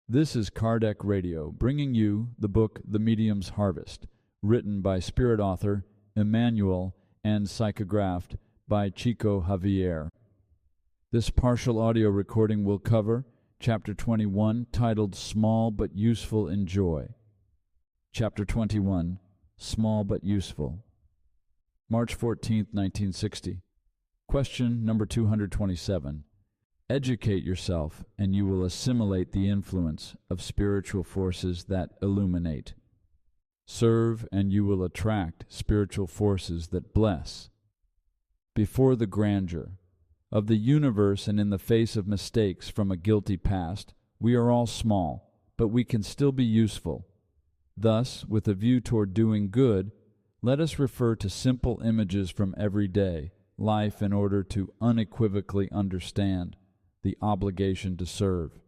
This is Kardec Radio, bringing you the book The Medium's Harvest, written by spirit author Emmanuel and psychographed by Chico Javier. This partial audio recording will cover Chapter 21, titled Small but Useful in Joy. Chapter 21, Small but Useful. March 14, 1960. Question number 227. Educate yourself, and you will assimilate the influence of spiritual forces that illuminate. Serve, and you will attract spiritual forces that bless. Before the grandeur of the universe and in the face of mistakes from a guilty past, we are all small, but we can still be useful. Thus, with a view toward doing good, let us refer to simple images from everyday life in order to unequivocally understand the obligation to serve.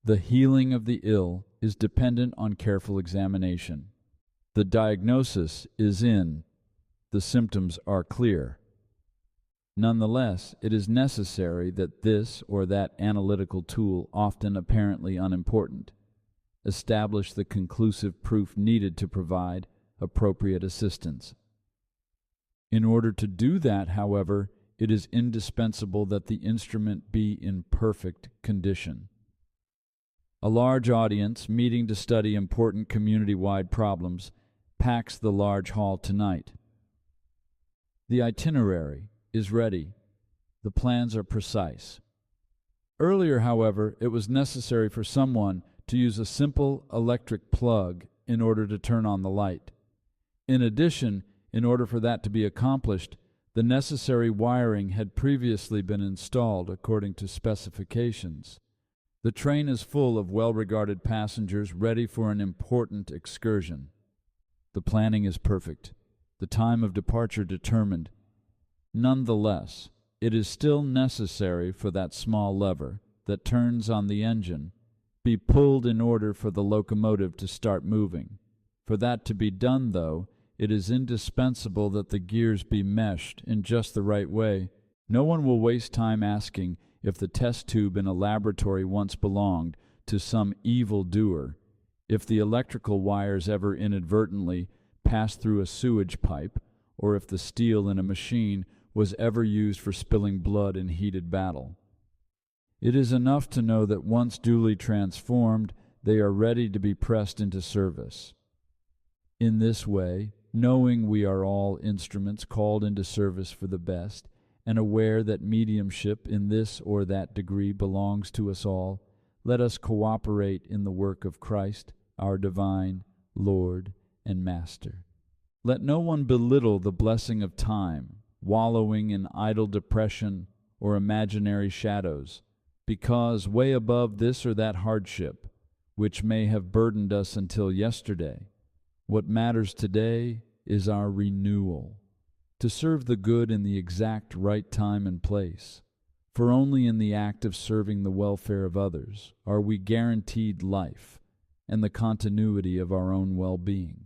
The healing of the ill is dependent on careful examination. The diagnosis is in, the symptoms are clear. Nonetheless, it is necessary that this or that analytical tool, often apparently unimportant, establish the conclusive proof needed to provide appropriate assistance. In order to do that, however, it is indispensable that the instrument be in perfect condition. A large audience meeting to study important community-wide problems packs the large hall tonight. The itinerary is ready. The plans are precise. Earlier, however, it was necessary for someone to use a simple electric plug in order to turn on the light. In addition, in order for that to be accomplished, the necessary wiring had previously been installed according to specifications. The train is full of well-regarded passengers ready for an important excursion. The planning is perfect, the time of departure determined. Nonetheless, it is still necessary for that small lever that turns on the engine be pulled in order for the locomotive to start moving. For that to be done, though, it is indispensable that the gears be meshed in just the right way. No one will waste time asking if the test tube in a laboratory once belonged to some evil doer, if the electrical wires ever inadvertently passed through a sewage pipe, or if the steel in a machine was ever used for spilling blood in heated battle. It is enough to know that once duly transformed, they are ready to be pressed into service. In this way, knowing we are all instruments called into service for the best, and aware that mediumship in this or that degree belongs to us all, let us cooperate in the work of Christ, our divine Lord and Master. Let no one belittle the blessing of time, wallowing in idle depression or imaginary shadows, because way above this or that hardship, which may have burdened us until yesterday, what matters today is our renewal, to serve the good in the exact right time and place. For only in the act of serving the welfare of others are we guaranteed life and the continuity of our own well-being.